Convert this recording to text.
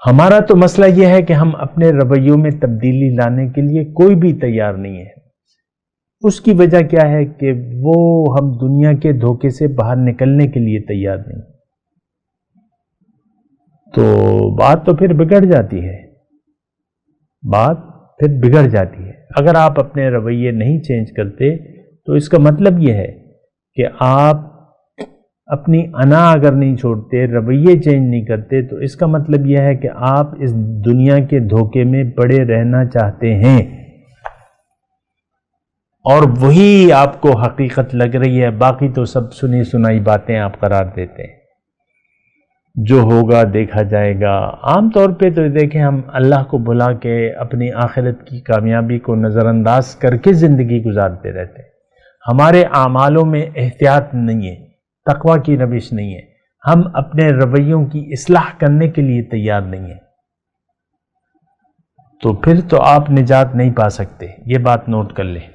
ہمارا تو مسئلہ یہ ہے کہ ہم اپنے رویوں میں تبدیلی لانے کے لیے کوئی بھی تیار نہیں ہے۔ اس کی وجہ کیا ہے کہ وہ ہم دنیا کے دھوکے سے باہر نکلنے کے لیے تیار نہیں، تو بات تو پھر بگڑ جاتی ہے، اگر آپ اپنے رویے نہیں چینج کرتے تو اس کا مطلب یہ ہے کہ آپ اپنی انا اگر نہیں چھوڑتے، رویے چینج نہیں کرتے، تو اس کا مطلب یہ ہے کہ آپ اس دنیا کے دھوکے میں پڑے رہنا چاہتے ہیں، اور وہی آپ کو حقیقت لگ رہی ہے، باقی تو سب سنی سنائی باتیں آپ قرار دیتے ہیں۔ جو ہوگا دیکھا جائے گا۔ عام طور پہ تو دیکھیں، ہم اللہ کو بھلا کے اپنی آخرت کی کامیابی کو نظر انداز کر کے زندگی گزارتے رہتے ہیں۔ ہمارے اعمالوں میں احتیاط نہیں ہے، تقوی کی روش نہیں ہے، ہم اپنے رویوں کی اصلاح کرنے کے لیے تیار نہیں ہیں، تو پھر تو آپ نجات نہیں پا سکتے، یہ بات نوٹ کر لیں۔